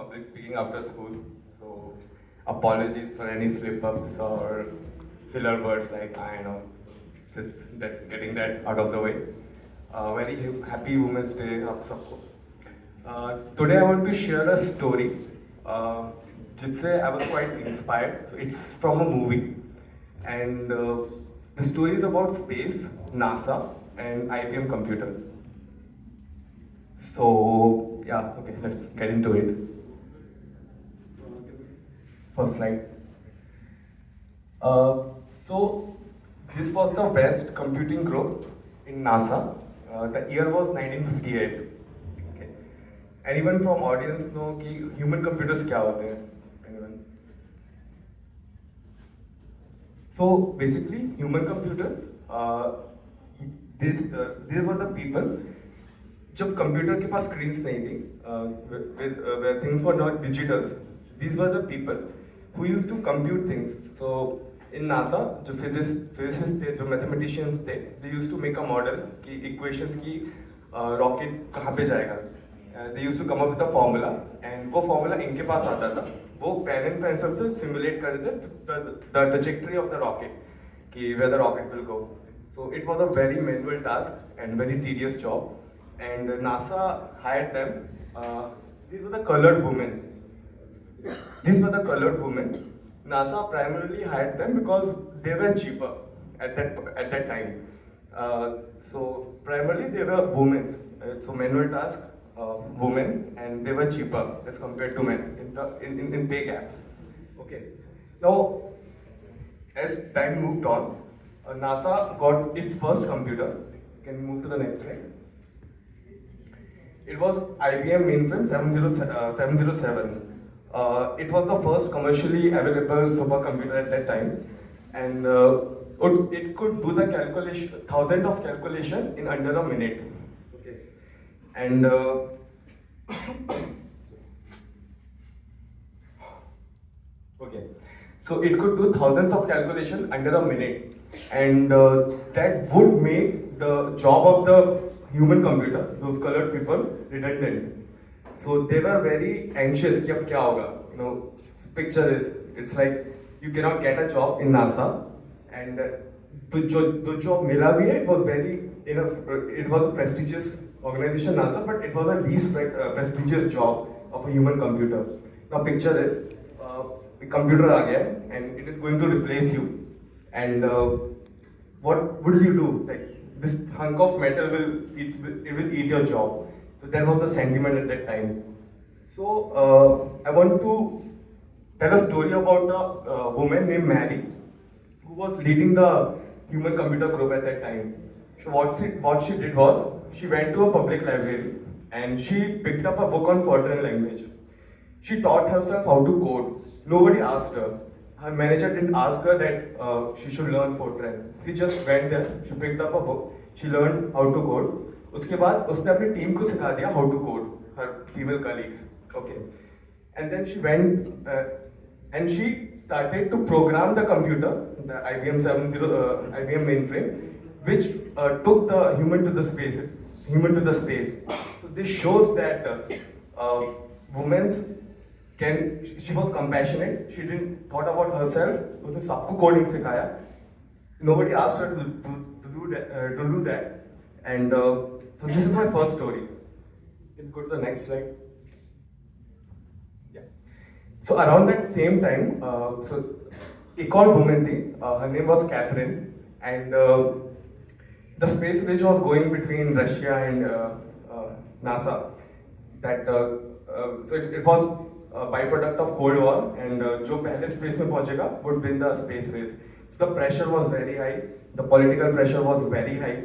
public speaking after school. So apologies for any slip-ups or filler words like I know. Just getting that out of the way. Very happy Women's Day आप सबको. Today I want to share a story जिससे I was quite inspired. So it's from a movie, and the story is about space, NASA, and IBM computers. So yeah, okay, let's get into it. First slide. So this was the West Computing Group in NASA. The year was 1958. Okay. Anyone from audience know कि human computers क्या होते हैं? Anyone? So basically, human computers, these were the people. जब computer के पास screens नहीं थी, where things were not digitals, these were the people who used to compute things. So in NASA, जो physicists थे, जो mathematicians थे, they used to make a model कि equations की rocket कहाँ पे जाएगा. They used to come up with a formula, and वो formula इनके पास आता था. वो pen and pencil से simulate कर देते the trajectory of the rocket, कि where the rocket will go. So it was a very manual task and very tedious job. And NASA hired them. These were the colored women. NASA primarily hired them because they were cheaper at that time. So primarily they were women. So manual task, women, and they were cheaper as compared to men in pay gaps. Okay. Now, as time moved on, NASA got its first computer. Can we move to the next slide? It was IBM mainframe 707. It was the first commercially available supercomputer at that time, and it could do the calculation, thousands of calculation in under a minute. Okay, and okay, so it could do thousands of calculation under a minute, and that would make the job of the human computer, those colored people, redundant. So they were very anxious कि अब क्या होगा. You know, picture is, it's like you cannot get a job in NASA, and the job मिला भी है, it was it was a prestigious organization NASA, but it was the least prestigious job of a human computer. Now picture is, a computer आ गया है, and it is going to replace you, and what will you do? Like, this hunk of metal will eat your job. So that was the sentiment at that time. So I want to tell a story about a woman named Mary, who was leading the human computer group at that time. So what she did was, she went to a public library and she picked up a book on Fortran language. She taught herself how to code. Nobody asked her. Her manager didn't ask her that she should learn Fortran. She just went there, she picked up a book, she learned how to code. उसके बाद उसने अपनी team को सिखा दिया how to code, her female colleagues. Okay. And then she went and she started to program the computer, the IBM mainframe, which took the human to the space. So this shows that women's she was compassionate. She didn't thought about herself. उसने सबको coding सिखाया. Nobody asked her to do that. And so this is my first story. Can you go to the next slide? Yeah. So around that same time, so एक और woman थी. Her name was Catherine, and the space race was going between Russia and NASA. That so it was a byproduct of Cold War, and जो पहले space में पहुंचेगा would win the space race. So the pressure was very high. The political pressure was very high.